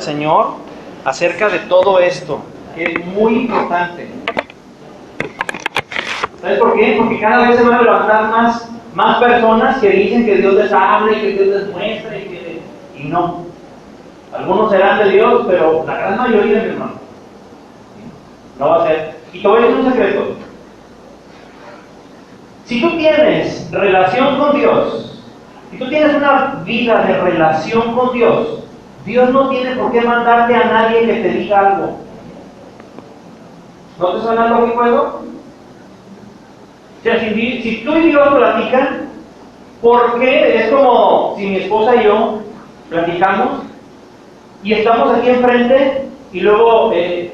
Señor acerca de todo esto, que es muy importante. ¿Sabes por qué? Porque cada vez se van a levantar más personas que dicen que Dios les habla y que Dios les muestra y no. Algunos serán de Dios, pero la gran mayoría, mi hermano, no va a ser. Y te voy a decir un secreto. Si tú tienes relación con Dios, si tú tienes una vida de relación con Dios, Dios no tiene por qué mandarte a nadie que te diga algo. ¿No te suena lógico eso? O sea, si tú y Dios platican, ¿por qué? Es como si mi esposa y yo platicamos y estamos aquí enfrente y luego le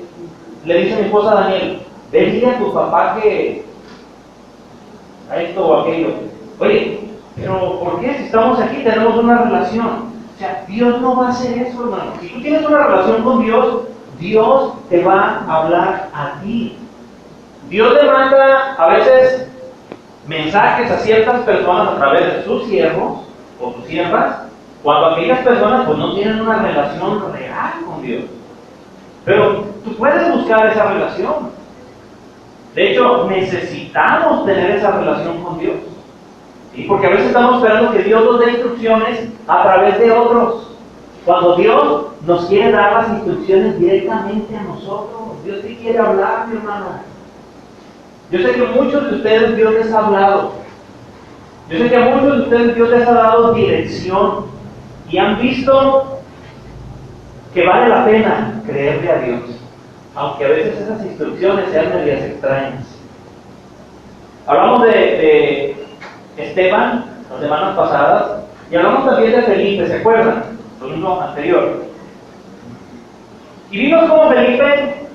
dice mi esposa a Daniel, ve, dile a tu papá que a esto o aquello. Oye, pero ¿por qué? Si estamos aquí tenemos una relación. O sea, Dios no va a hacer eso, hermano. Si tú tienes una relación con Dios, Dios te va a hablar a ti. Dios le manda a veces mensajes a ciertas personas a través de sus siervos o sus siervas, cuando aquellas personas pues no tienen una relación real con Dios. Pero tú puedes buscar esa relación. De hecho, necesitamos tener esa relación con Dios. ¿Sí? Porque a veces estamos esperando que Dios nos dé instrucciones a través de otros. Cuando Dios nos quiere dar las instrucciones directamente a nosotros. Dios sí quiere hablar, mi hermano. Yo sé que a muchos de ustedes Dios les ha hablado. Yo sé que a muchos de ustedes Dios les ha dado dirección. Y han visto que vale la pena creerle a Dios. Aunque a veces esas instrucciones sean medias extrañas. Hablamos de Esteban las semanas pasadas y hablamos también de Felipe, ¿se acuerdan? Lo mismo anterior. Y vimos cómo Felipe,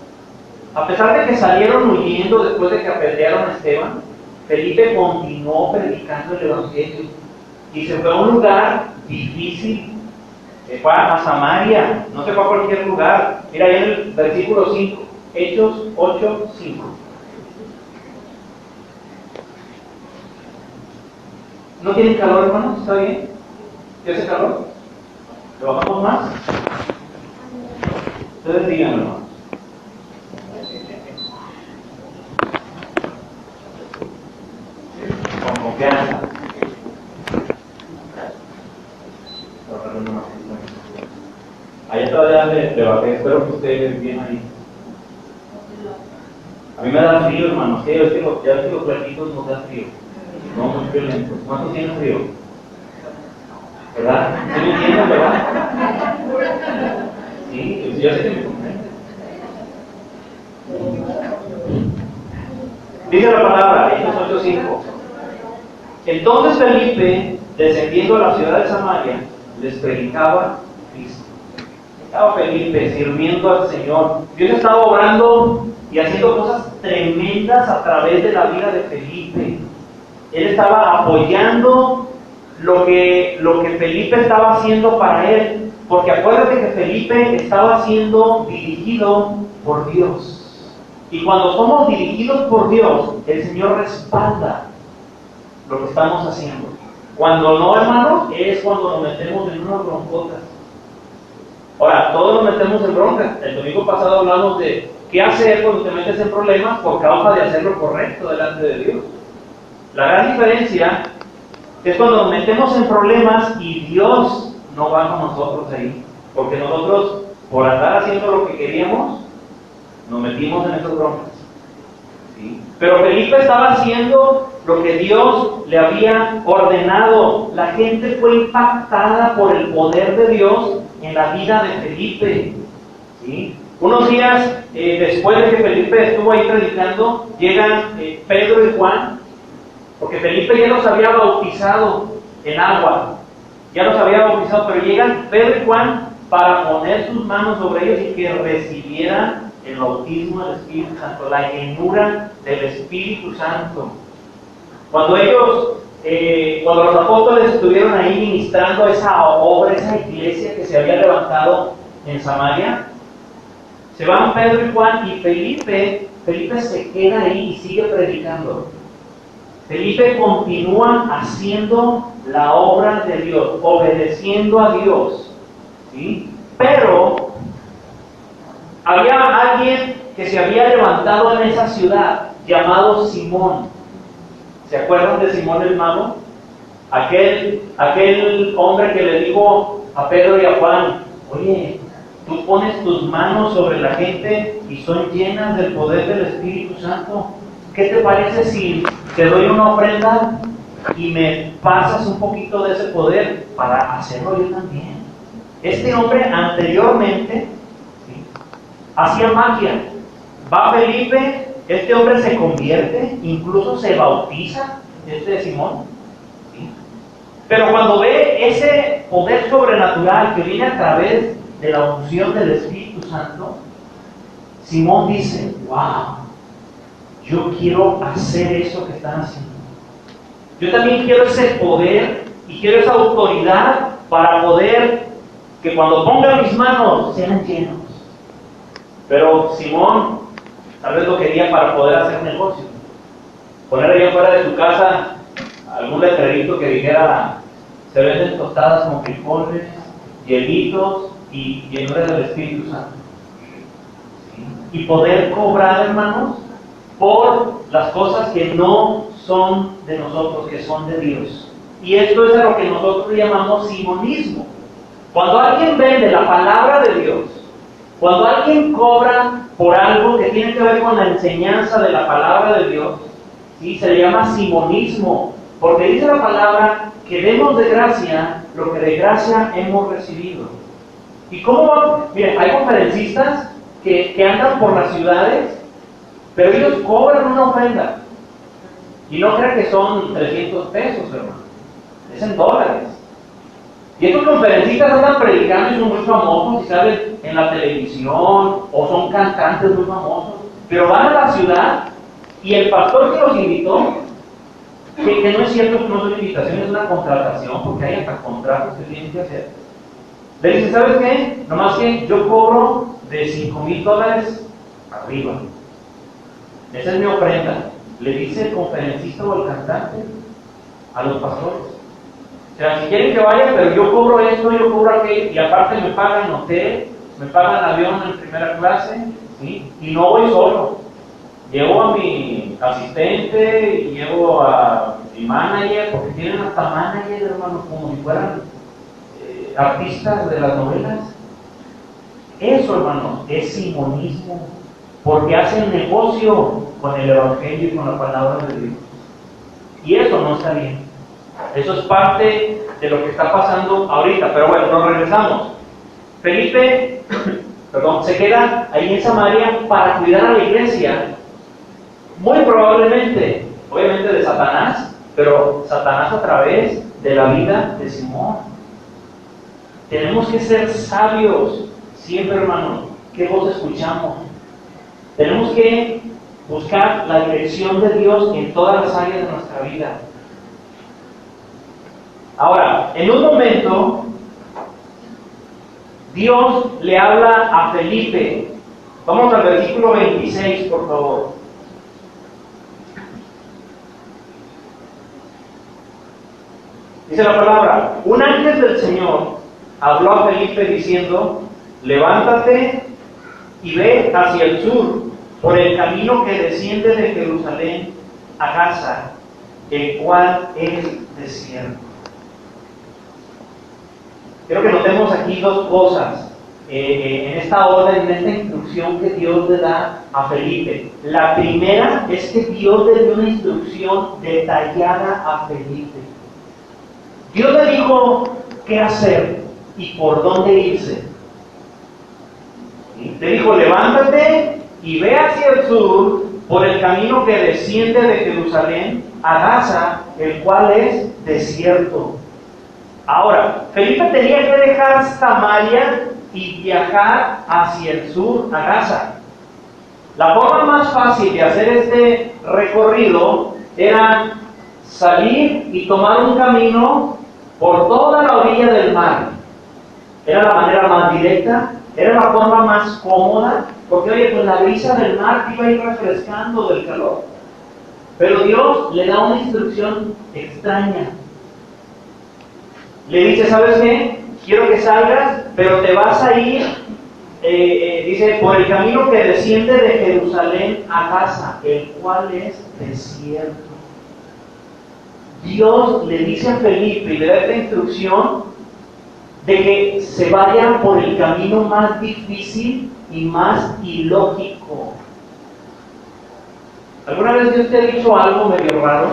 a pesar de que salieron huyendo después de que apedrearon a Esteban, Felipe continuó predicando el Evangelio y se fue a un lugar difícil. Se fue a Samaria, no se fue a cualquier lugar. Mira ahí en el versículo 5, Hechos 8, 5. ¿No tienen calor, hermanos? ¿Está bien? ¿Ya hace calor? ¿Le bajamos más? Ustedes díganme, hermanos. Con confianza. Allá todavía le bajé, espero que ustedes bien ahí. A mí me da frío, hermanos, ya ves que los platitos nos da frío. No, muy violentos. ¿Cuántos tienen frío? ¿Verdad? ¿Sí me entienden, verdad? Sí, pues ya sé que me comprenden. Dice la palabra, Hechos 8:5. Entonces Felipe, descendiendo a la ciudad de Samaria, les predicaba Cristo. Estaba Felipe sirviendo al Señor. Dios estaba obrando y haciendo cosas tremendas a través de la vida de Felipe. Él estaba apoyando lo que Felipe estaba haciendo para él. Porque acuérdate que Felipe estaba siendo dirigido por Dios. Y cuando somos dirigidos por Dios, el Señor respalda lo que estamos haciendo. Cuando no, hermano, es cuando nos metemos en unas broncotas. Ahora, todos nos metemos en broncas. El domingo pasado hablamos de qué hacer cuando te metes en problemas por causa de hacer lo correcto delante de Dios. La gran diferencia es cuando nos metemos en problemas y Dios no va con nosotros ahí. Porque nosotros, por andar haciendo lo que queríamos, nos metimos en esas broncas. ¿Sí? Pero Felipe estaba haciendo lo que Dios le había ordenado. La gente fue impactada por el poder de Dios en la vida de Felipe. ¿Sí? Unos días después de que Felipe estuvo ahí predicando, llegan Pedro y Juan, porque Felipe ya los había bautizado en agua, ya los había bautizado, pero llegan Pedro y Juan para poner sus manos sobre ellos y que recibieran el bautismo del Espíritu Santo, la llenura del Espíritu Santo. Cuando los apóstoles estuvieron ahí ministrando esa obra, esa iglesia que se había levantado en Samaria, se van Pedro y Juan y Felipe se queda ahí y sigue predicando. Felipe continúa haciendo la obra de Dios, obedeciendo a Dios, ¿sí? Pero había alguien que se había levantado en esa ciudad, llamado Simón. ¿Se acuerdan de Simón el mago? Aquel hombre que le dijo a Pedro y a Juan: oye, tú pones tus manos sobre la gente y son llenas del poder del Espíritu Santo. ¿Qué te parece si te doy una ofrenda y me pasas un poquito de ese poder para hacerlo yo también? Este hombre anteriormente, ¿sí?, hacía magia. Va Felipe, este hombre se convierte, incluso se bautiza, Simón, ¿sí? Pero cuando ve ese poder sobrenatural que viene a través de la unción del Espíritu Santo, Simón dice: wow, yo quiero hacer eso que están haciendo. Yo también quiero ese poder y quiero esa autoridad para poder que cuando ponga mis manos sean llenos. Pero Simón tal vez lo quería para poder hacer negocio. Poner allá afuera de su casa algún letrerito que dijera: se venden tostadas con frijoles, hielitos y llenura del Espíritu Santo. ¿Sí? Y poder cobrar, hermanos, por las cosas que no son de nosotros, que son de Dios. Y esto es a lo que nosotros llamamos simonismo. Cuando alguien vende la palabra de Dios, cuando alguien cobra por algo que tiene que ver con la enseñanza de la palabra de Dios, ¿sí?, se le llama simonismo, porque dice la palabra que demos de gracia lo que de gracia hemos recibido. ¿Y cómo van? Miren, hay conferencistas que andan por las ciudades, pero ellos cobran una ofrenda. Y no crean que son 300 pesos, hermano. Es en dólares. Y estos conferencistas andan predicando y son muy famosos y salen en la televisión, o son cantantes muy famosos, pero van a la ciudad y el pastor que los invitó, que no es cierto que no es una invitación, es una contratación, porque hay hasta contratos que tienen que hacer. Le dice: ¿sabes qué? Nomás que yo cobro de $5,000 arriba. Esa es mi ofrenda. Le dice el conferencista o el cantante a los pastores. O sea, si quieren que vayan, pero yo cobro esto, yo cobro aquello, y aparte me pagan hotel, me pagan avión en primera clase, ¿sí? Y no voy solo. Llevo a mi asistente y llevo a mi manager, porque tienen hasta manager, hermanos, como si fueran artistas de las novelas. Eso, hermanos, es simonismo, porque hacen negocio con el Evangelio y con la palabra de Dios. Y eso no está bien. Eso es parte de lo que está pasando ahorita. Pero bueno, nos regresamos. Felipe se queda ahí en Samaria para cuidar a la iglesia. Muy probablemente, obviamente de Satanás, pero Satanás a través de la vida de Simón. Tenemos que ser sabios siempre, hermanos. ¿Qué voz escuchamos? Tenemos que buscar la dirección de Dios en todas las áreas de nuestra vida. Ahora, en un momento, Dios le habla a Felipe. Vamos al versículo 26, por favor. Dice la palabra: un ángel del Señor habló a Felipe diciendo: levántate y ve hacia el sur, por el camino que desciende de Jerusalén a Gaza, el cual es desierto. Quiero que notemos aquí dos cosas en esta orden, en esta instrucción que Dios le da a Felipe. La primera es que Dios le dio una instrucción detallada a Felipe. Dios le dijo qué hacer y por dónde irse. Le dijo: levántate y ve hacia el sur por el camino que desciende de Jerusalén a Gaza, el cual es desierto. Ahora, Felipe tenía que dejar Samaria y viajar hacia el sur, a Gaza. La forma más fácil de hacer este recorrido era salir y tomar un camino por toda la orilla del mar. Era la manera más directa, era la forma más cómoda, porque oye, pues la brisa del mar te iba a ir refrescando del calor. Pero Dios le da una instrucción extraña. Le dice: ¿sabes qué? Quiero que salgas, pero te vas a ir dice, por el camino que desciende de Jerusalén a Gaza, el cual es desierto. Dios le dice a Felipe y le da esta instrucción de que se vaya por el camino más difícil y más ilógico. ¿Alguna vez Dios te ha dicho algo medio raro?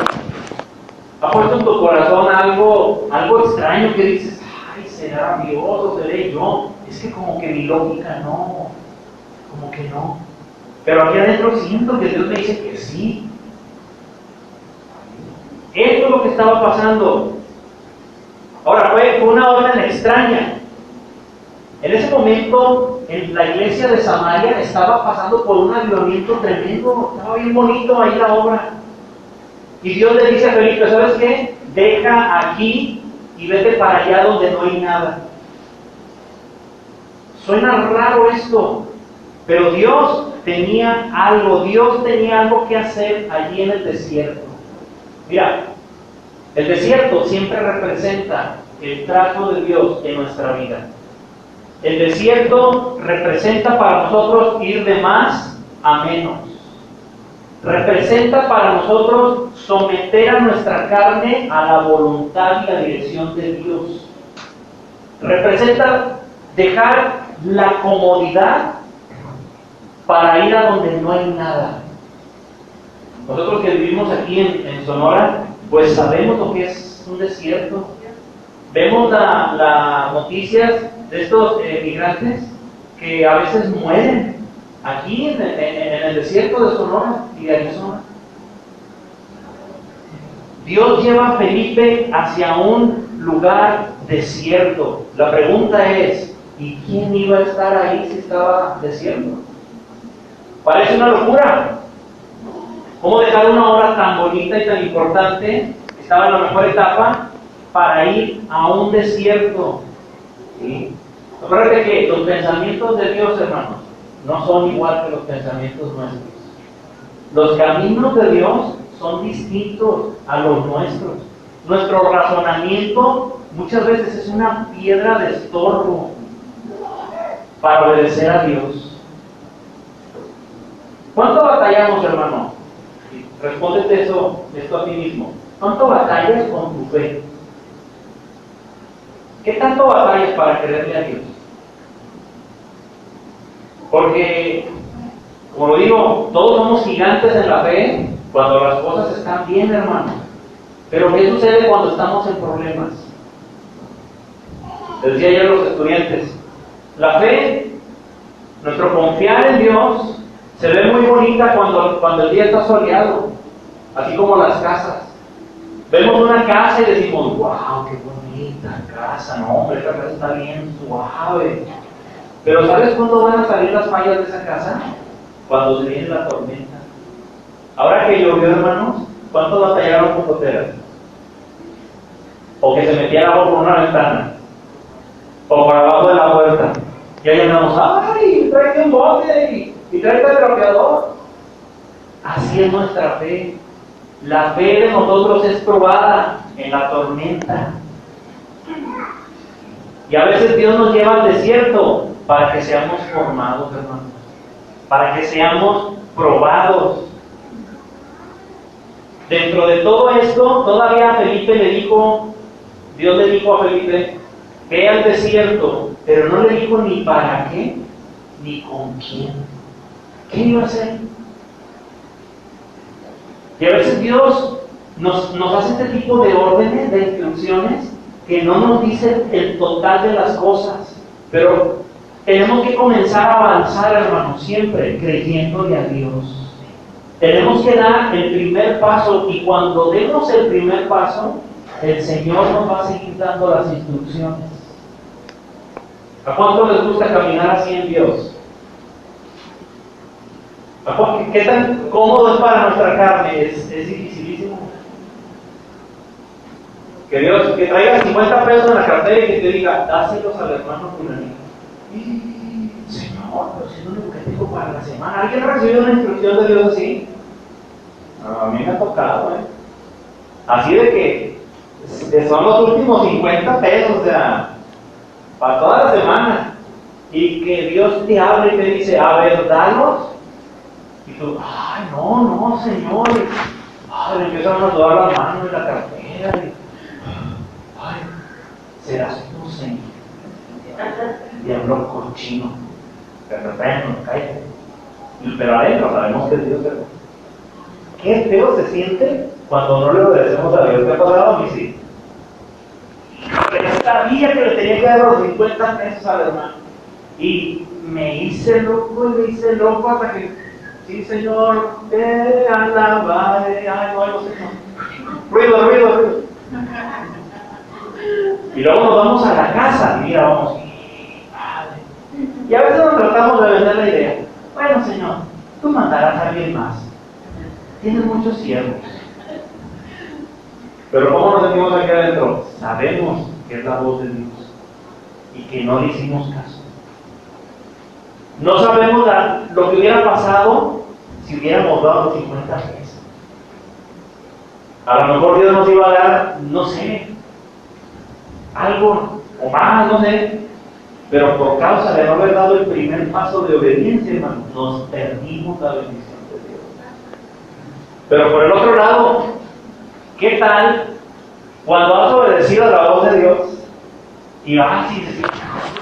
¿Ha puesto en tu corazón algo extraño que dices, ay, será Dios o seré yo? Es que como que mi lógica no, como que no. Pero aquí adentro siento que Dios me dice que sí. Esto es lo que estaba pasando. Ahora, fue una orden extraña. En ese momento, en la iglesia de Samaria estaba pasando por un avivamiento tremendo. Estaba bien bonito ahí la obra. Y Dios le dice a Felipe, ¿sabes qué? Deja aquí y vete para allá donde no hay nada. Suena raro esto, pero Dios tenía algo que hacer allí en el desierto. Mira, el desierto siempre representa el trato de Dios en nuestra vida. El desierto representa para nosotros ir de más a menos. Representa para nosotros someter a nuestra carne a la voluntad y la dirección de Dios. Representa dejar la comodidad para ir a donde no hay nada. Nosotros que vivimos aquí en Sonora, pues sabemos lo que es un desierto. Vemos las noticias de estos migrantes que a veces mueren aquí en el desierto de Sonora y de Arizona. Dios lleva a Felipe hacia un lugar desierto. La pregunta es, ¿y quién iba a estar ahí si estaba desierto? Parece una locura. ¿Cómo dejar una obra tan bonita y tan importante, estaba en la mejor etapa, para ir a un desierto? ¿Sí? Acuérdate que los pensamientos de Dios, hermanos, no son igual que los pensamientos nuestros. Los caminos de Dios son distintos a los nuestros. Nuestro razonamiento muchas veces es una piedra de estorbo para obedecer a Dios. ¿Cuánto batallamos, hermano? Respóndete esto a ti mismo. ¿Cuánto batallas con tu fe? ¿Qué tanto batallas para creerle a Dios? Porque, como lo digo, todos somos gigantes en la fe cuando las cosas están bien, hermano. Pero ¿qué sucede cuando estamos en problemas? Les decía ayer a los estudiantes, la fe, nuestro confiar en Dios, se ve muy bonita cuando el día está soleado, así como las casas. Vemos una casa y decimos, wow, qué bonita casa, no, hombre, esta casa está bien suave. Pero ¿sabes cuándo van a salir las fallas de esa casa? Cuando se viene la tormenta. Ahora que llovió, hermanos, ¿cuántos batallaron con goteras? O que se metía el agua por una ventana, o por abajo de la puerta. Y ahí andamos, ¡ay! Tráete un bote y tráete el trapeador. Así es nuestra fe. La fe de nosotros es probada en la tormenta. Y a veces Dios nos lleva al desierto para que seamos formados, hermanos. Para que seamos probados. Dentro de todo esto, todavía Dios le dijo a Felipe, ve al desierto, pero no le dijo ni para qué, ni con quién. ¿Qué iba a hacer? Y a veces Dios nos hace este tipo de órdenes, de instrucciones, que no nos dicen el total de las cosas. Pero tenemos que comenzar a avanzar, hermanos, siempre creyéndole a Dios. Tenemos que dar el primer paso, y cuando demos el primer paso, el Señor nos va a seguir dando las instrucciones. ¿A cuánto les gusta caminar así en Dios? ¿Qué tan cómodo es para nuestra carne? Es dificilísimo. Que traigas 50 pesos en la cartera y que te diga, dáselos al hermano fulanito. Señor, pero si es lo único que tengo para la semana. ¿Alguien ha recibido una instrucción de Dios así? A mí me ha tocado, Así de que son los últimos 50 pesos, o sea, para toda la semana. y que Dios te habla y te dice, a ver, dalos, y tú, ay, no, Señor, ay, le empiezan a sudar las manos y la cartera, y, ay, serás tú, Señor, diablo cochino, de repente nos cae, pero adentro sabemos que es Dios, ¿verdad? Qué feo se siente cuando no le obedecemos a Dios. ¿Qué ha pasado a mí? Sí. Pero sabía que le tenía que dar los 50 pesos al hermano. Y me hice loco hasta que, sí, Señor, te alabaré. Ay, no, Señor. Ruido. Y luego nos vamos a la casa y mira, vamos. Y a veces nos tratamos de vender la idea. Bueno, Señor, tú mandarás a alguien más. Tienes muchos siervos. Pero ¿cómo nos sentimos aquí adentro? Sabemos que es la voz de Dios y que no le hicimos caso. No sabemos lo que hubiera pasado si hubiéramos dado los 50 pesos. A lo mejor Dios nos iba a dar, no sé, algo o más, no sé. Pero por causa de no haber dado el primer paso de obediencia, hermano, nos perdimos la bendición de Dios. Pero por el otro lado, ¿qué tal cuando has obedecido a la voz de Dios y vas y dices,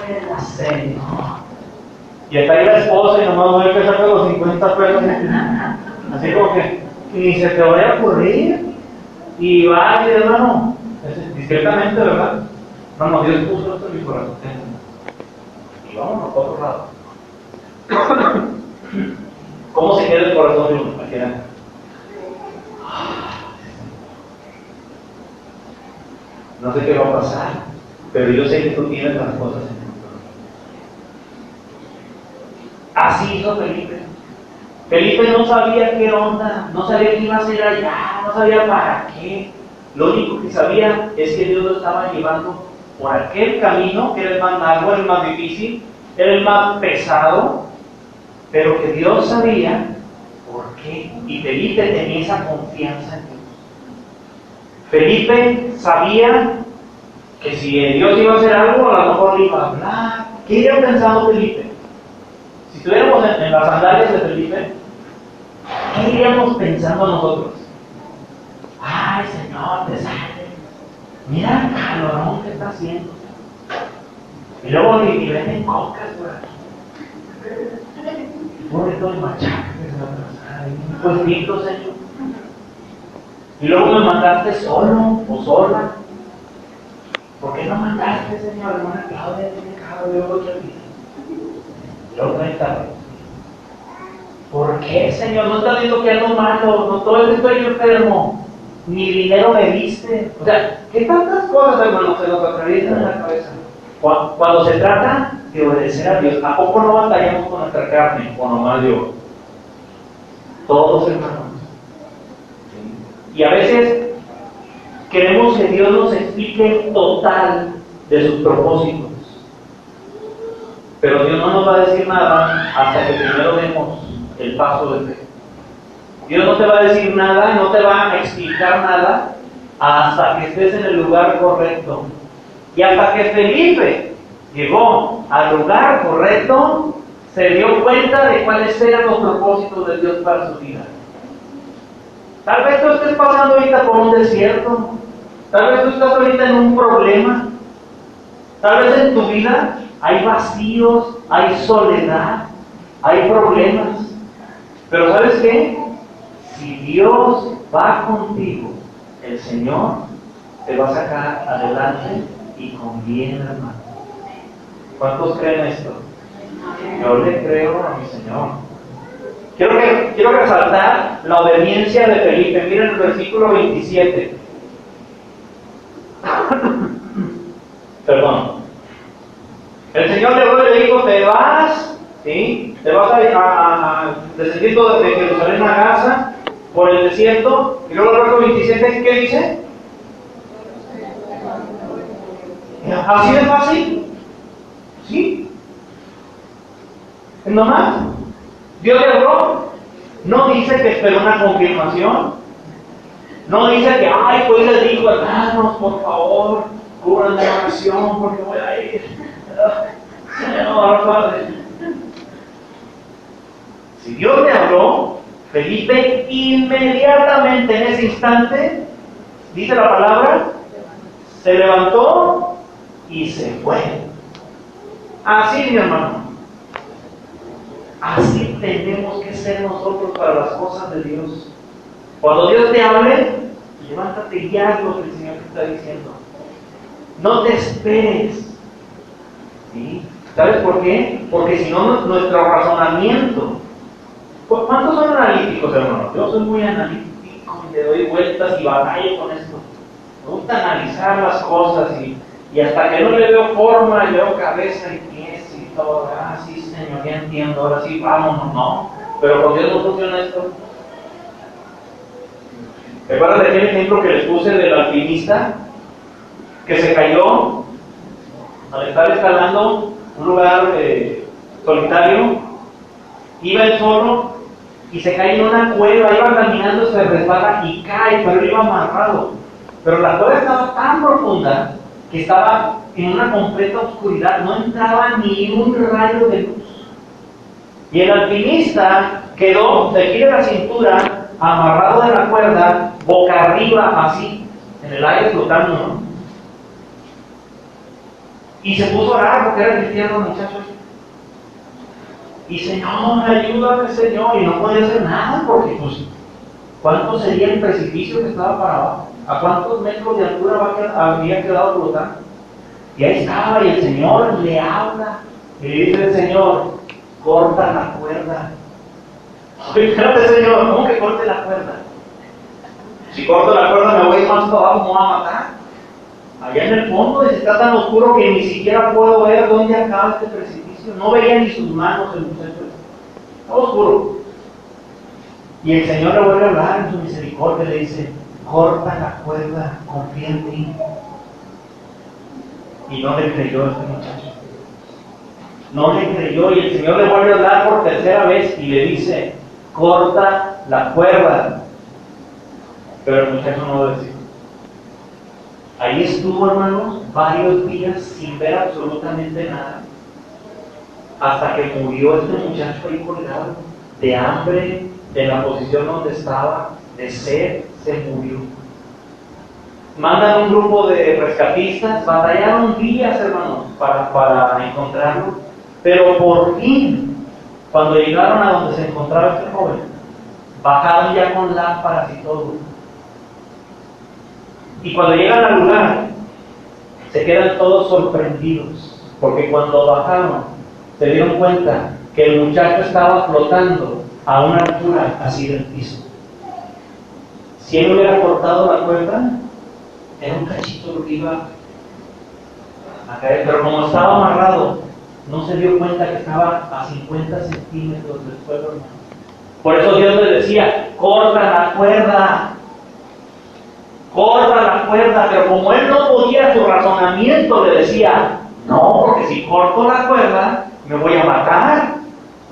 ¡buena Señor! Y está ahí la esposa y nomás ve que saca los 50 pesos, así como que ni se te vaya a ocurrir. Y va y hermano, discretamente, ¿verdad? No, Dios puso esto en mi corazón. Y vámonos a otro lado. ¿Cómo se queda el corazón de uno? Imagínate. No sé qué va a pasar, pero yo sé que tú tienes las cosas en control. Así hizo Felipe. Felipe no sabía qué onda, no sabía qué iba a hacer allá, no sabía para qué. Lo único que sabía es que Dios lo estaba llevando por aquel camino, que era el más largo, el más difícil, era el más pesado, pero que Dios sabía por qué. Y Felipe tenía esa confianza en Dios. Felipe sabía que si Dios iba a hacer algo, a lo mejor le iba a hablar. ¿Qué iría pensando Felipe? Si estuviéramos en las sandalias de Felipe, ¿qué iríamos pensando nosotros? Ay, Señor, te sale. Mira el calorón que está haciendo. Y luego ni venden cocas, güey. Burrito de machaca, un puestito, Señor. Y luego me mandaste solo o sola. ¿Por qué no mandaste, Señor, hermana Claudia? Tiene otra vida. Y luego trae tarde. ¿Por qué, Señor? No estás viendo que ando malo, no todo el estoy enfermo, ni dinero me diste. O sea, ¿qué tantas cosas, hermano, se nos atraviesan en la cabeza? Cuando se trata de obedecer a Dios, ¿a poco no batallamos con nuestra carne? O nomás yo. Todos, hermanos. Y a veces queremos que Dios nos explique el total de sus propósitos. Pero Dios no nos va a decir nada hasta que primero demos el paso de fe. Dios no te va a decir nada, no te va a explicar nada hasta que estés en el lugar correcto. Y hasta que Felipe llegó al lugar correcto, se dio cuenta de cuáles eran los propósitos de Dios para su vida. Tal vez tú estés pasando ahorita por un desierto, tal vez tú estás ahorita en un problema, tal vez en tu vida hay vacíos, hay soledad, hay problemas. Pero ¿sabes qué? Si Dios va contigo, el Señor te va a sacar adelante y con bien, hermano. ¿Cuántos creen esto? Yo le creo a mi Señor. Quiero resaltar la obediencia de Felipe. Miren el versículo 27. Perdón. El Señor le dijo, te vas, ¿sí? Te vas a descendiendo de Jerusalén a Gaza por el desierto. Y luego el verso 27, ¿qué dice? ¿Así de fácil? ¿Sí? ¿No más? Dios le habló, no dice que esperó una confirmación, no dice que, ay, pues les digo, hermanos, por favor, cúbranme la oración porque voy a ir. Señor, Padre. Si Dios le habló, Felipe inmediatamente en ese instante, dice la palabra, se levantó y se fue. Así, mi hermano. Así tenemos que ser nosotros para las cosas de Dios. Cuando Dios te hable, levántate y haz lo que el Señor te está diciendo. No te esperes. ¿Sí? ¿Sabes por qué? Porque si no, nuestro razonamiento. ¿Cuántos son analíticos, hermano? Yo soy muy analítico y le doy vueltas y batallo con esto. Me gusta analizar las cosas y hasta que no le veo forma, le veo cabeza y pies y todo. Ah, sí, Señor, ya entiendo, ahora sí, vámonos, ¿no? Pero con Dios no funciona esto. ¿Recuerdan de aquel ejemplo que les puse del alpinista que se cayó al estar escalando un lugar solitario? Iba él solo y se cae en una cueva, iba caminando, se resbala y cae, pero él iba amarrado. Pero la cueva estaba tan profunda que estaba en una completa oscuridad, no entraba ni un rayo de luz. Y el alpinista quedó de aquí de la cintura, amarrado de la cuerda, boca arriba, así, en el aire flotando, ¿no? Y se puso a orar porque era cristiano, muchachos. Y Señor, ayúdame, Señor. Y no podía hacer nada porque, pues, ¿cuánto sería el precipicio que estaba para abajo? ¿A cuántos metros de altura había quedado flotando? Y ahí estaba, y el Señor le habla. Y le dice el Señor, corta la cuerda. Oye, espérate, Señor, ¿cómo que corte la cuerda? Si corto la cuerda me voy más para abajo, me voy a matar. Allá en el fondo está tan oscuro que ni siquiera puedo ver dónde acaba este precipicio. No veía ni sus manos el muchacho. Está oscuro. Y el Señor le vuelve a hablar en su misericordia, le dice, corta la cuerda, confía en ti. Y no le creyó a este muchacho. No le creyó, y el Señor le vuelve a hablar por tercera vez y le dice, corta la cuerda. Pero el muchacho no lo decía. Ahí estuvo, hermanos, varios días sin ver absolutamente nada, hasta que murió este muchacho ahí colgado, de hambre, de la posición donde estaba, de sed, se murió. Mandan un grupo de rescatistas, batallaron días, hermanos, para encontrarlo, pero por fin, cuando llegaron a donde se encontraba este joven, bajaron ya con lámparas y todo. Y cuando llegan al lugar, se quedan todos sorprendidos, porque cuando bajaron, se dieron cuenta que el muchacho estaba flotando a una altura así del piso. Si él hubiera cortado la cuerda, era un cachito lo que iba a caer, pero como estaba amarrado, no se dio cuenta que estaba a 50 centímetros del suelo, hermano. Por eso Dios le decía, corta la cuerda. Corta la cuerda, pero como él no podía, su razonamiento le decía, no, porque si corto la cuerda, me voy a matar.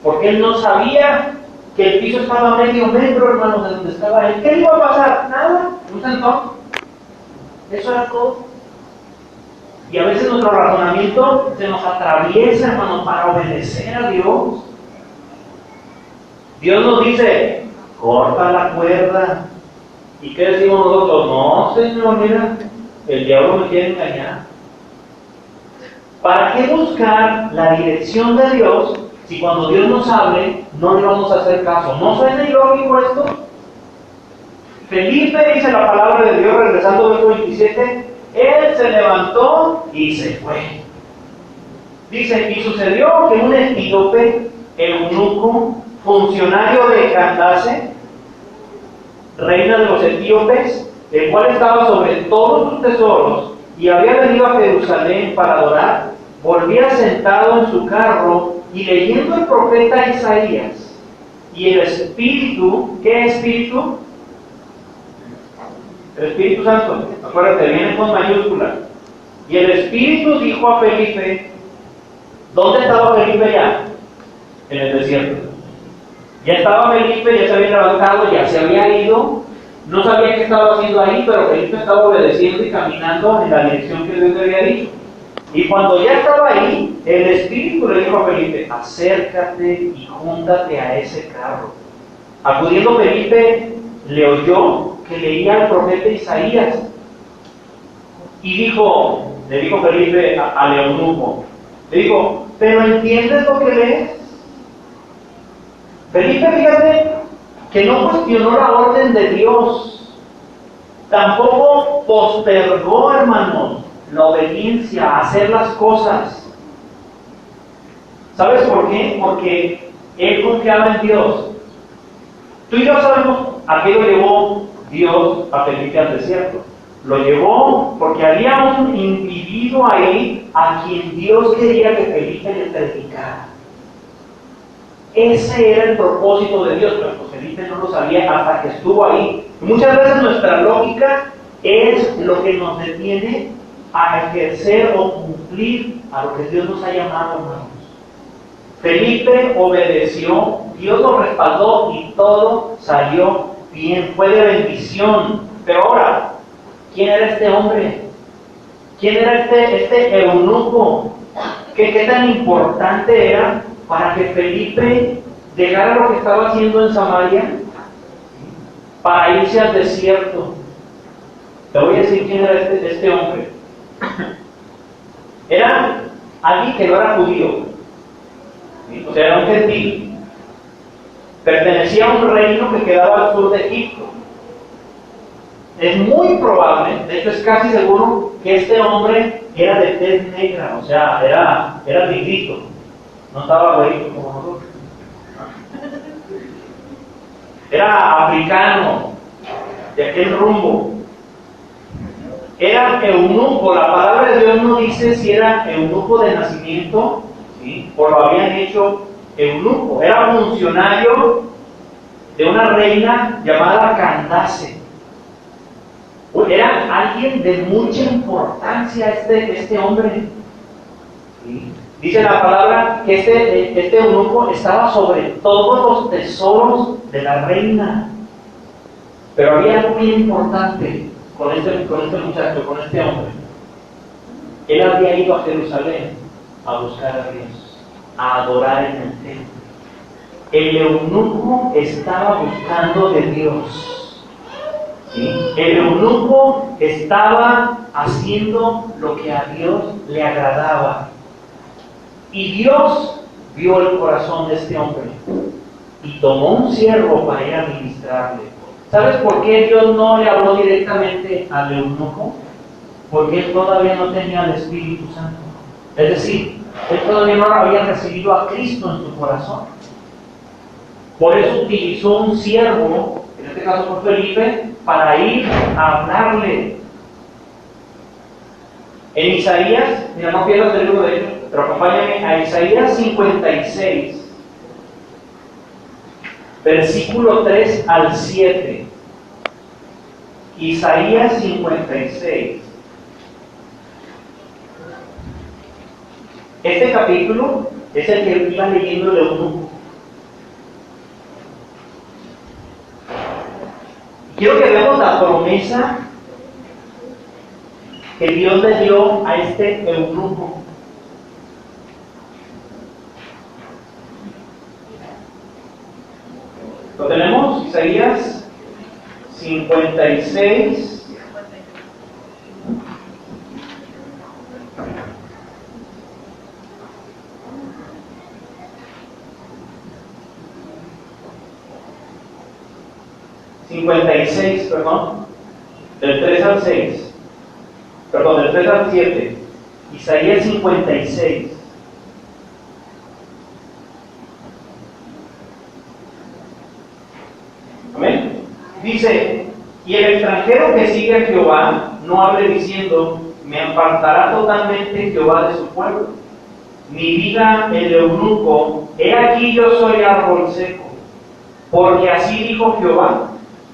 Porque él no sabía que el piso estaba a medio metro, hermano, de donde estaba él. ¿Qué le iba a pasar? Nada, un sentón. Eso era todo. Y a veces nuestro razonamiento se nos atraviesa, hermano, para obedecer a Dios. Dios nos dice, corta la cuerda. ¿Y qué decimos nosotros? No, Señor, mira, el diablo me quiere engañar. ¿Para qué buscar la dirección de Dios si cuando Dios nos hable no le vamos a hacer caso? ¿No suena ilógico esto? Felipe, dice la palabra de Dios, regresando al verso 27, él se levantó y se fue. Dice, y sucedió que un etíope, eunuco, funcionario de Candace, reina de los etíopes, el cual estaba sobre todos sus tesoros y había venido a Jerusalén para adorar, volvía sentado en su carro y leyendo el profeta Isaías. Y el Espíritu, ¿qué Espíritu? El Espíritu Santo, acuérdate, viene con mayúscula. Y el Espíritu dijo a Felipe, ¿dónde estaba Felipe ya? En el desierto. Ya estaba Felipe, ya se había levantado, ya se había ido, no sabía qué estaba haciendo ahí, pero Felipe estaba obedeciendo y caminando en la dirección que Dios le había dicho. Y cuando ya estaba ahí, el Espíritu le dijo a Felipe, acércate y júntate a ese carro. Acudiendo Felipe, le oyó que leía al profeta Isaías. Y le dijo Felipe al eunuco, le dijo, ¿pero entiendes lo que lees? Felipe, fíjate, que no cuestionó la orden de Dios, tampoco postergó, hermanos, la obediencia a hacer las cosas. ¿Sabes por qué? Porque él confiaba en Dios. Tú y yo sabemos a qué lo llevó Dios a Felipe al desierto. Lo llevó porque había un individuo ahí a quien Dios quería que Felipe le predicara. Ese era el propósito de Dios, pero pues Felipe no lo sabía hasta que estuvo ahí. Y muchas veces nuestra lógica es lo que nos detiene a ejercer o cumplir a lo que Dios nos ha llamado, hermanos. Felipe obedeció, Dios lo respaldó y todo salió bien, fue de bendición. Pero ahora, ¿quién era este hombre? ¿Quién era este eunuco? ¿Qué tan importante era para que Felipe dejara lo que estaba haciendo en Samaria para irse al desierto? Te voy a decir quién era este hombre. Era alguien que no era judío, ¿sí? O sea, era un gentil. Pertenecía a un reino que quedaba al sur de Egipto. Es muy probable, de hecho es casi seguro, que este hombre era de tez negra, o sea, era negrito, no estaba güerito como nosotros. Era africano, de aquel rumbo. Era eunuco, la palabra de Dios no dice si era eunuco de nacimiento, ¿sí? O lo habían hecho eunuco. Era funcionario de una reina llamada Candace. Era alguien de mucha importancia este hombre. ¿Sí? Dice la palabra que este eunuco estaba sobre todos los tesoros de la reina. Pero había algo muy importante con este muchacho, con este hombre. Él había ido a Jerusalén a buscar a Dios, a adorar en el templo. El eunuco estaba buscando de Dios. ¿Sí? El eunuco estaba haciendo lo que a Dios le agradaba. Y Dios vio el corazón de este hombre y tomó un siervo para ir a ministrarle. ¿Sabes por qué Dios no le habló directamente al eunuco? Porque él todavía no tenía el Espíritu Santo. Es decir, él todavía no había recibido a Cristo en su corazón. Por eso utilizó un siervo, en este caso por Felipe, para ir a hablarle. En Isaías, mira, no pierdas el libro de ellos, pero acompáñame a Isaías 56, versículo 3 al 7. Isaías 56. Este capítulo es el que iba leyendo el eunuco. Quiero que veamos la promesa que Dios le dio a este eunuco. ¿Lo tenemos? Isaías 56. Del 3 al 6, del 3 al 7, Isaías 56. Amén. Dice, y el extranjero que sigue a Jehová, no hable diciendo, me apartará totalmente Jehová de su pueblo. Ni diga el eunuco, he aquí yo soy árbol seco, porque así dijo Jehová.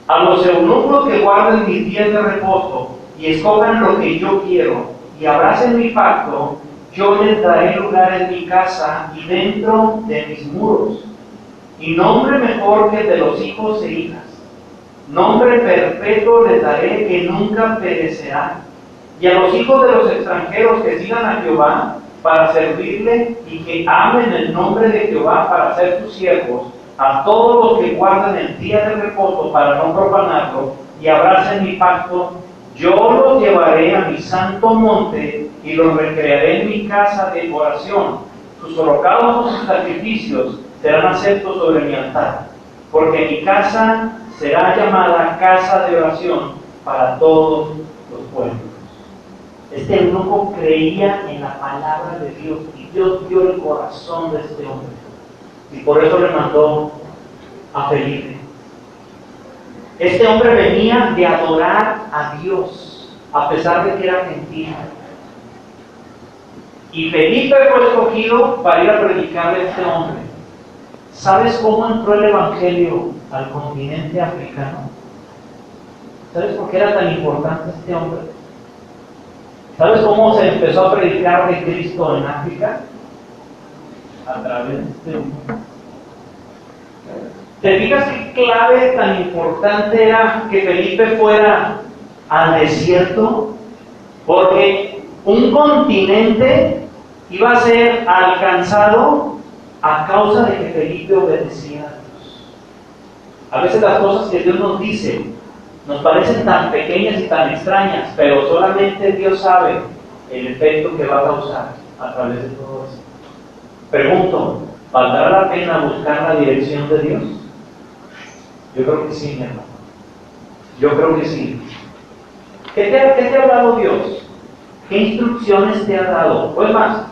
A los eunucos que guarden mis días de reposo y escojan lo que yo quiero y abracen mi pacto, yo les daré lugar en mi casa y dentro de mis muros. Y nombre mejor que de los hijos e hijas. Nombre perpetuo les daré que nunca perecerá. y a los hijos de los extranjeros que sigan a Jehová para servirle y que amen el nombre de Jehová para ser sus siervos, a todos los que guardan el día de reposo para no profanarlo y abracen mi pacto, yo los llevaré a mi santo monte y los recrearé en mi casa de oración. Sus holocaustos y sacrificios serán aceptos sobre mi altar, porque mi casa será llamada casa de oración para todos los pueblos. Este eunuco creía en la palabra de Dios y Dios dio el corazón de este hombre. Y por eso le mandó a Felipe. Este hombre venía de adorar a Dios, a pesar de que era gentil. Y Felipe fue escogido para ir a predicarle a este hombre. ¿Sabes cómo entró el Evangelio al continente africano? ¿Sabes por qué era tan importante este hombre? ¿Sabes cómo se empezó a predicar de Cristo en África? A través de este hombre. ¿Te fijas qué clave tan importante era que Felipe fuera al desierto? Porque un continente iba a ser alcanzado a causa de que Felipe obedecía a Dios. A veces las cosas que Dios nos dice nos parecen tan pequeñas y tan extrañas, pero solamente Dios sabe el efecto que va a causar a través de todo eso. Pregunto, ¿valdrá la pena buscar la dirección de Dios? Yo creo que sí, mi hermano. Yo creo que sí. ¿Qué te ha hablado Dios? ¿Qué instrucciones te ha dado? O es más,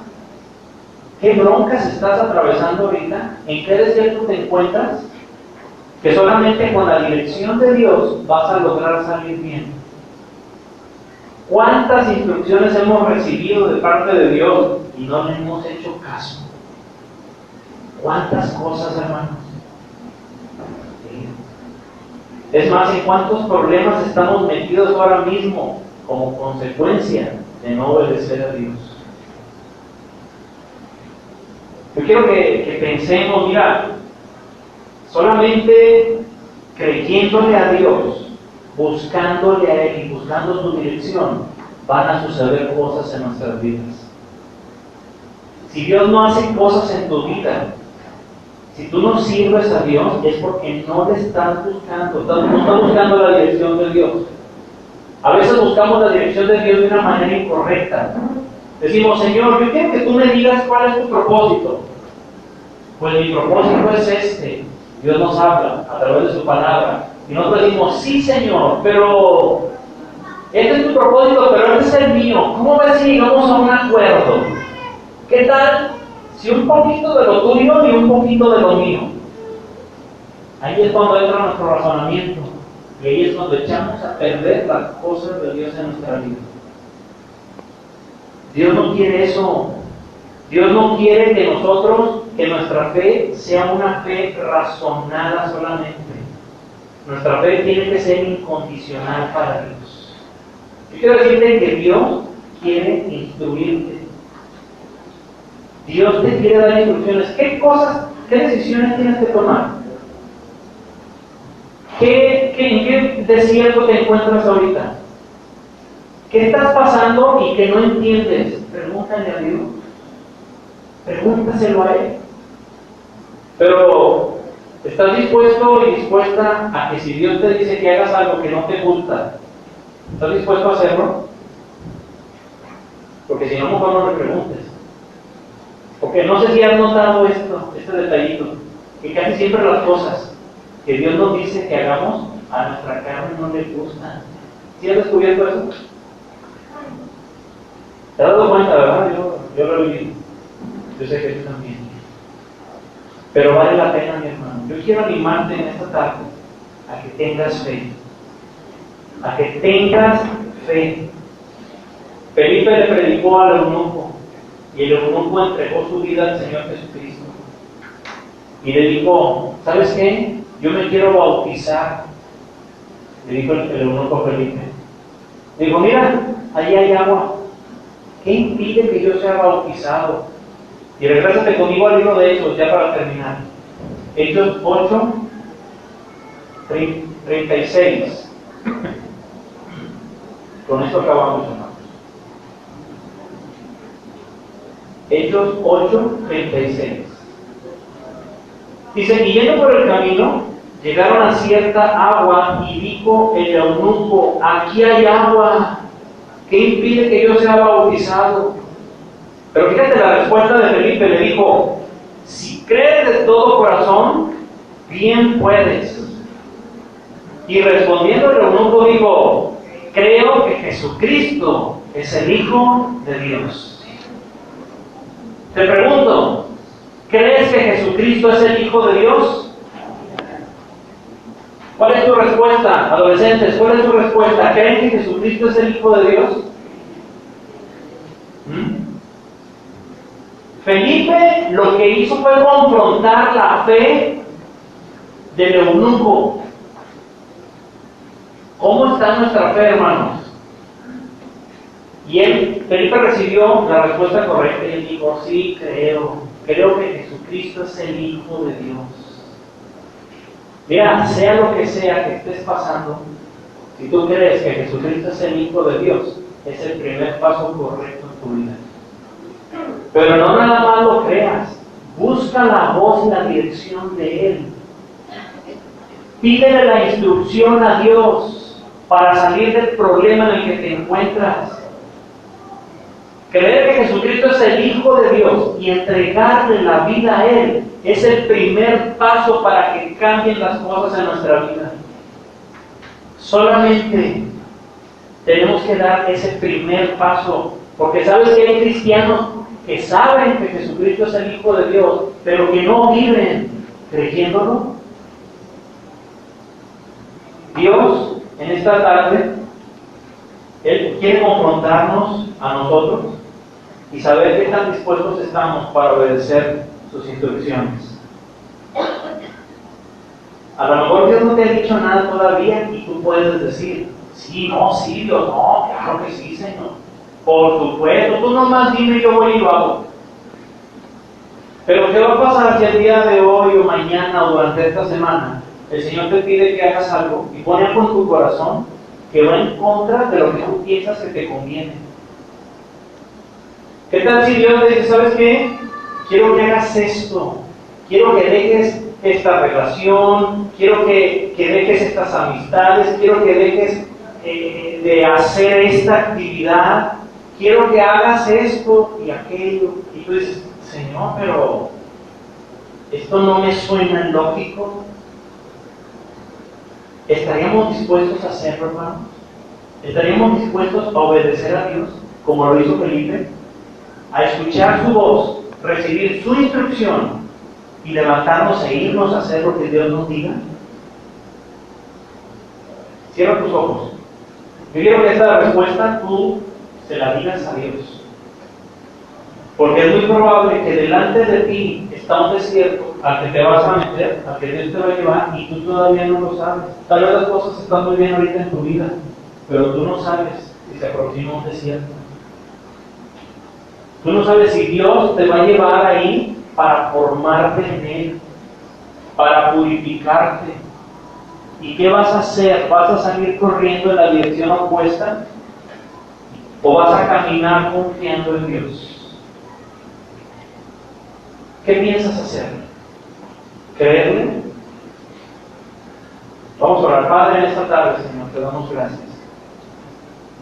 ¿qué broncas estás atravesando ahorita? ¿En qué desierto te encuentras? Que solamente con la dirección de Dios vas a lograr salir bien. ¿Cuántas instrucciones hemos recibido de parte de Dios y no le hemos hecho caso? ¿Cuántas cosas, hermanos? Es más, ¿en cuántos problemas estamos metidos ahora mismo como consecuencia de no obedecer a Dios? Yo quiero que pensemos, mira, solamente creyéndole a Dios, buscándole a Él y buscando su dirección, van a suceder cosas en nuestras vidas. Si Dios no hace cosas en tu vida, si tú no sirves a Dios, es porque no le estás buscando, no estás buscando la dirección de Dios. A veces buscamos la dirección de Dios de una manera incorrecta. Decimos, Señor, yo quiero que tú me digas cuál es tu propósito. Pues mi propósito es este. Dios nos habla a través de su palabra. Y nosotros decimos, sí, Señor, pero este es tu propósito, pero este es el mío. ¿Cómo ves si llegamos a un acuerdo? ¿Qué tal si un poquito de lo tuyo y un poquito de lo mío? Ahí es cuando entra nuestro razonamiento. Y ahí es cuando echamos a perder las cosas de Dios en nuestra vida. Dios no quiere eso. Dios no quiere que nosotros, que nuestra fe sea una fe razonada solamente. Nuestra fe tiene que ser incondicional para Dios. Yo quiero decirte que Dios quiere instruirte. Dios te quiere dar instrucciones. ¿Qué cosas, qué decisiones tienes que tomar? ¿En qué desierto te encuentras ahorita? ¿Qué estás pasando y que no entiendes? Pregúntale a Dios. Pregúntaselo a Él. Pero, ¿estás dispuesto y dispuesta a que si Dios te dice que hagas algo que no te gusta, ¿estás dispuesto a hacerlo? Porque si no, mejor no le preguntes. Porque no sé si has notado este detallito, que casi siempre las cosas que Dios nos dice que hagamos, a nuestra carne no le gustan. ¿Sí has descubierto eso? ¿Te has dado cuenta, verdad? Yo lo he vivido. Yo sé que tú también. Pero vale la pena, mi hermano. Yo quiero animarte en esta tarde a que tengas fe. A que tengas fe. Felipe le predicó al eunuco y el eunuco entregó su vida al Señor Jesucristo. Y le dijo, ¿sabes qué? Yo me quiero bautizar. Le dijo el eunuco a Felipe. Le dijo, mira, allí hay agua. ¿Qué impide que yo sea bautizado? Y regrésate conmigo al libro de Hechos, ya para terminar. Hechos 8, 36. Con esto acabamos, hermanos. Hechos 8:36. Dice, y yendo por el camino, llegaron a cierta agua y dijo el eunuco, aquí hay agua, ¿qué impide que yo sea bautizado? Pero fíjate la respuesta de Felipe, le dijo, si crees de todo corazón, bien puedes. Y respondiendo el eunuco dijo, creo que Jesucristo es el Hijo de Dios. Te pregunto, ¿crees que Jesucristo es el Hijo de Dios? ¿Cuál es tu respuesta, adolescentes? ¿Cuál es tu respuesta? ¿Creen que Jesucristo es el Hijo de Dios? Felipe lo que hizo fue confrontar la fe del eunuco. ¿Cómo está nuestra fe, hermanos? Y Felipe recibió la respuesta correcta y él dijo, sí, creo que Jesucristo es el Hijo de Dios. Mira, sea lo que sea que estés pasando, si tú crees que Jesucristo es el Hijo de Dios, es el primer paso correcto en tu vida. Pero no nada más lo creas, busca la voz y la dirección de Él. Pídele la instrucción a Dios para salir del problema en el que te encuentras. Creer que Jesucristo es el Hijo de Dios y entregarle la vida a Él es el primer paso para que cambien las cosas en nuestra vida. Solamente tenemos que dar ese primer paso, porque sabes que hay cristianos que saben que Jesucristo es el Hijo de Dios, pero que no viven creyéndolo. Dios, en esta tarde, Él quiere confrontarnos a nosotros y saber qué tan dispuestos estamos para obedecer sus instrucciones. A lo mejor Dios no te ha dicho nada todavía y tú puedes decir, sí, no, sí, Dios, no, claro que sí, Señor. Por supuesto, tú nomás dime y yo voy y lo hago. Pero ¿qué va a pasar si el día de hoy o mañana o durante esta semana el Señor te pide que hagas algo y pone algo en tu corazón que va en contra de lo que tú piensas que te conviene? ¿Qué tal si Dios te dice, ¿sabes qué? Quiero que hagas esto, quiero que dejes esta relación, quiero que dejes estas amistades, quiero que dejes de hacer esta actividad, quiero que hagas esto y aquello? Y tú dices, Señor, pero esto no me suena lógico. ¿Estaríamos dispuestos a hacerlo, hermanos? ¿Estaríamos dispuestos a obedecer a Dios como lo hizo Felipe? A escuchar su voz, recibir su instrucción y levantarnos e irnos a hacer lo que Dios nos diga. Cierra tus ojos. Yo quiero que esta respuesta tú se la digas a Dios. Porque es muy probable que delante de ti está un desierto al que te vas a meter, al que Dios te va a llevar y tú todavía no lo sabes. Tal vez las cosas están muy bien ahorita en tu vida, pero tú no sabes si se aproxima un desierto. Tú no sabes si Dios te va a llevar ahí para formarte en Él, para purificarte. ¿Y qué vas a hacer? ¿Vas a salir corriendo en la dirección opuesta? ¿O vas a caminar confiando en Dios? ¿Qué piensas hacer? ¿Creerle? Vamos a orar. Padre, en esta tarde, Señor, te damos gracias.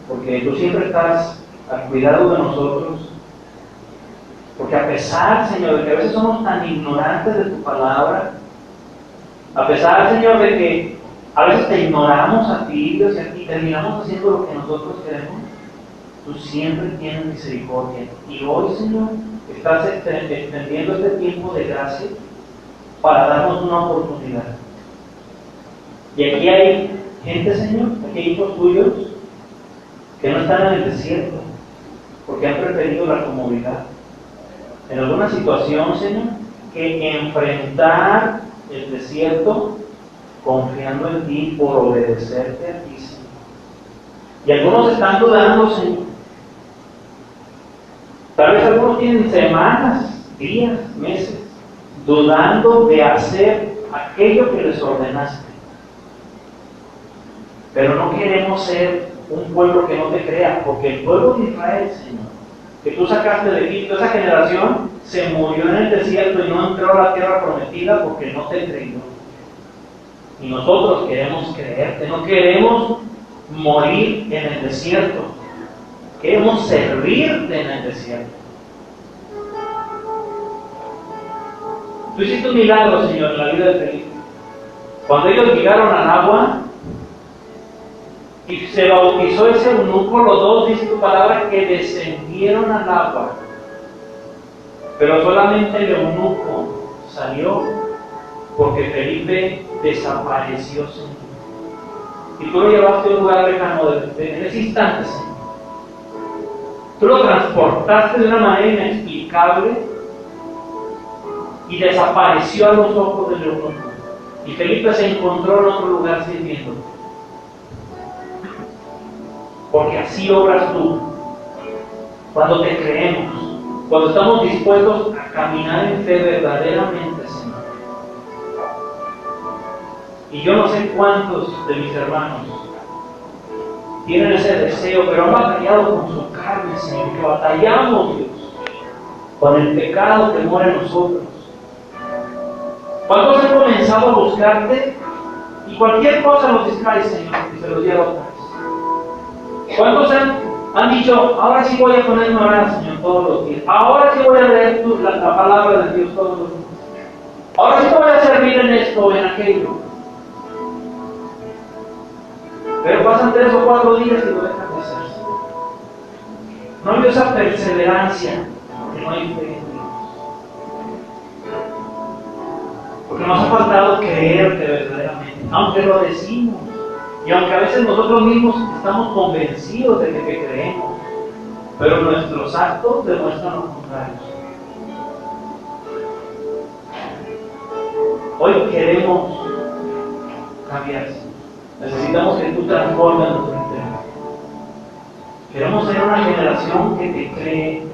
Porque tú siempre estás al cuidado de nosotros. Porque a pesar, Señor, de que a veces somos tan ignorantes de tu palabra, a pesar, Señor, de que a veces te ignoramos a ti, Dios, y terminamos haciendo lo que nosotros queremos, tú siempre tienes misericordia. Y hoy, Señor, estás extendiendo este tiempo de gracia para darnos una oportunidad. Y aquí hay gente, Señor, aquí hay hijos tuyos que no están en el desierto porque han preferido la comodidad. En alguna situación, Señor, que enfrentar el desierto confiando en ti por obedecerte a ti, Señor. Y algunos están dudando, Señor. Tal vez algunos tienen semanas, días, meses, dudando de hacer aquello que les ordenaste. Pero no queremos ser un pueblo que no te crea, porque el pueblo de Israel, Señor, que tú sacaste de Egipto, esa generación se murió en el desierto y no entró a la tierra prometida porque no te creyó. Y nosotros queremos creerte, no queremos morir en el desierto, queremos servirte en el desierto. Tú hiciste un milagro, Señor, en la vida de Felipe. Cuando ellos llegaron al agua y se bautizó ese eunuco, los dos, dice tu palabra, que descendieron al agua. Pero solamente el eunuco salió porque Felipe desapareció, Señor. Y tú lo llevaste a un lugar lejano en ese instante, Señor. Tú lo transportaste de una manera inexplicable y desapareció a los ojos del eunuco. Y Felipe se encontró en otro lugar sirviendo. Porque así obras tú. Cuando te creemos, cuando estamos dispuestos a caminar en fe verdaderamente, Señor. Y yo no sé cuántos de mis hermanos tienen ese deseo, pero han batallado con su carne, Señor, que batallamos, Dios, con el pecado que mora en nosotros. ¿Cuántos han comenzado a buscarte y cualquier cosa los distrae, Señor, y se los lleva atrás? ¿Cuántos han dicho, ahora sí voy a ponerme a orar, Señor, todos los días? Ahora sí voy a leer la palabra de Dios todos los días. Ahora sí te voy a servir en esto o en aquello. Pero pasan 3 o 4 días y lo dejan de hacer. No hay esa perseverancia, porque no hay fe en Dios. Porque nos ha faltado creerte verdaderamente, aunque lo decimos. Y aunque a veces nosotros mismos estamos convencidos de que te creemos, pero nuestros actos demuestran lo contrario. Hoy queremos cambiar. Necesitamos que tú transformes nuestro interior. Queremos ser una generación que te cree,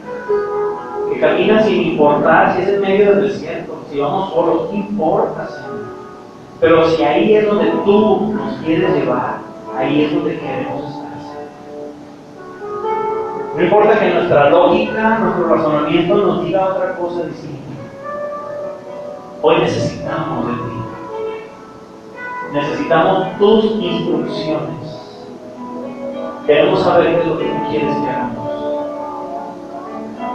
que camina sin importar si es en medio del desierto, si vamos solos, no importa, Señor. Pero si ahí es donde tú nos quieres llevar, ahí es donde queremos estar. No importa que nuestra lógica, nuestro razonamiento nos diga otra cosa distinta. Hoy necesitamos de ti. Necesitamos tus instrucciones. Queremos saber qué es lo que tú quieres que hagamos.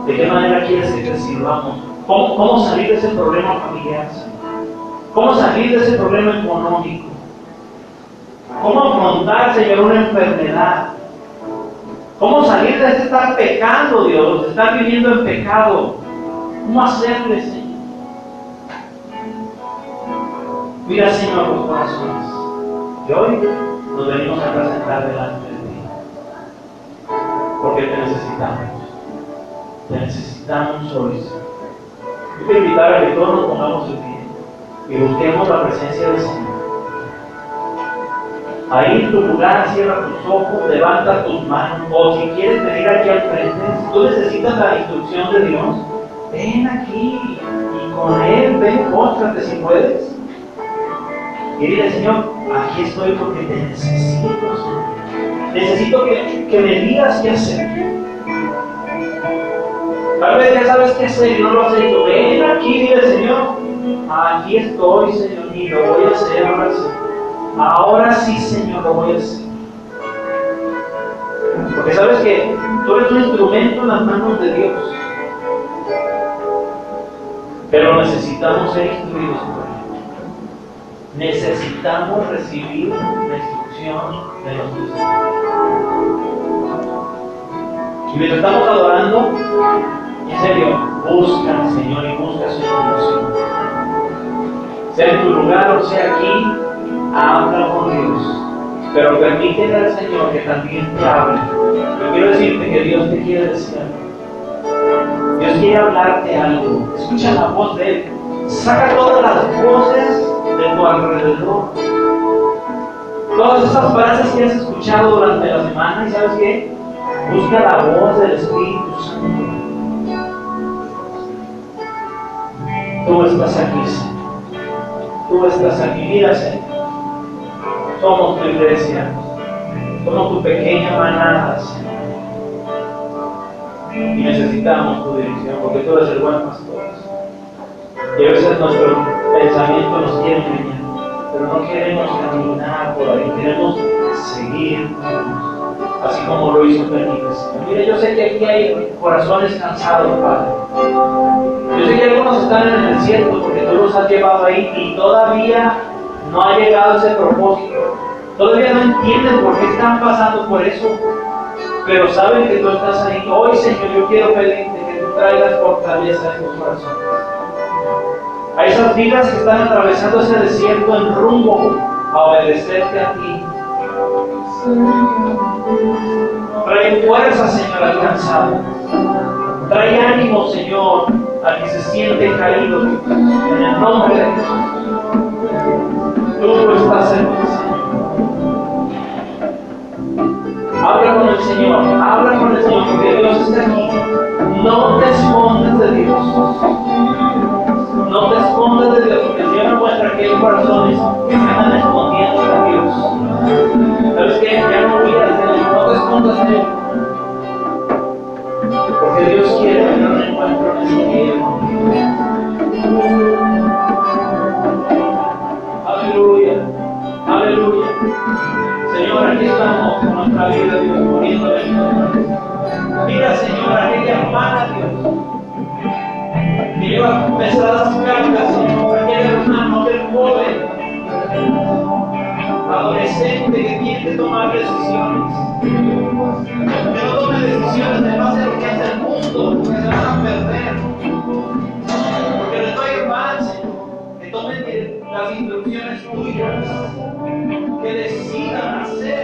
¿De qué manera quieres que te sirvamos? ¿Cómo salir de ese problema familiar, Señor? ¿Cómo salir de ese problema económico? ¿Cómo afrontar, Señor, una enfermedad? ¿Cómo salir de ese estar pecando, Dios? De estar viviendo en pecado. ¿Cómo hacerle, Señor? Mira, Señor, los corazones. Y hoy nos venimos a presentar delante de ti. Porque te necesitamos. Te necesitamos hoy, Señor. Yo te invitar a que todos nos pongamos en pie y busquemos la presencia del Señor. Ahí en tu lugar, cierra tus ojos, levanta tus manos, o si quieres venir aquí al frente, si tú necesitas la instrucción de Dios, ven aquí y con Él, ven, póstrate si puedes. Y dile, Señor, aquí estoy porque te necesito, Señor. Necesito que me digas qué hacer. Tal vez ya sabes qué hacer y no lo has hecho. Ven aquí, dile, Señor, aquí estoy, Señor, y lo voy a hacer ahora sí. Ahora sí, Señor, lo voy a hacer. Porque sabes que tú eres un instrumento en las manos de Dios. Pero necesitamos ser instruidos por Él. Necesitamos recibir la instrucción de nuestro Señor. Y mientras estamos adorando, en serio, busca al Señor y busca su instrucción. Sea en tu lugar o sea aquí, habla con Dios. Pero permítele al Señor que también te hable. Yo quiero decirte que Dios te quiere decir algo. Dios quiere hablarte algo. Escucha la voz de Él. Saca todas las voces de tu alrededor. Todas esas frases que has escuchado durante la semana, y ¿sabes qué? Busca la voz del Espíritu Santo. Tú estás aquí, Señor. Tú estás aquí. Mira, Señor. Somos tu iglesia. Somos tu pequeña manada, Señor. y necesitamos tu dirección, porque tú eres el buen pastor. Y a veces nuestro pensamiento nos quiere engañar, pero no queremos caminar por ahí, queremos seguir, así como lo hizo Felipe. Mire, yo sé que aquí hay corazones cansados, Padre. Yo sé que algunos están en el desierto porque tú los has llevado ahí y todavía no ha llegado ese propósito. Todavía no entienden por qué están pasando por eso, pero saben que tú estás ahí. Hoy, Señor, yo quiero pedirte que tú traigas fortaleza en tus corazones. A esas vidas que están atravesando ese desierto en rumbo a obedecerte a ti. Trae fuerza, Señor, al cansado. Trae ánimo, Señor, al que se siente caído. En el nombre de Jesús. Tú lo estás en el Señor. Habla con el Señor, porque Dios está aquí. No te escondas de Dios. No te escondas de Dios, porque el Señor me muestra que hay corazones que se están escondiendo de Dios. ¿Sabes qué? Ya no olvides de Él, no te escondas de Él. Porque Dios quiere tener un encuentro en este tiempo. Aleluya, aleluya. Señor, aquí estamos con nuestra vida, Dios, poniéndole en tus manos. Mira, Señor, aquella hermana, Dios, que lleva pesadas cargas, Señor, aquel hermano, aquel joven, adolescente que tiene que tomar decisiones. Que no tome decisiones de base a lo que hace el mundo, porque se van a perder. Porque les va a ir mal, Señor. Que tomen las instrucciones tuyas, que decidan hacer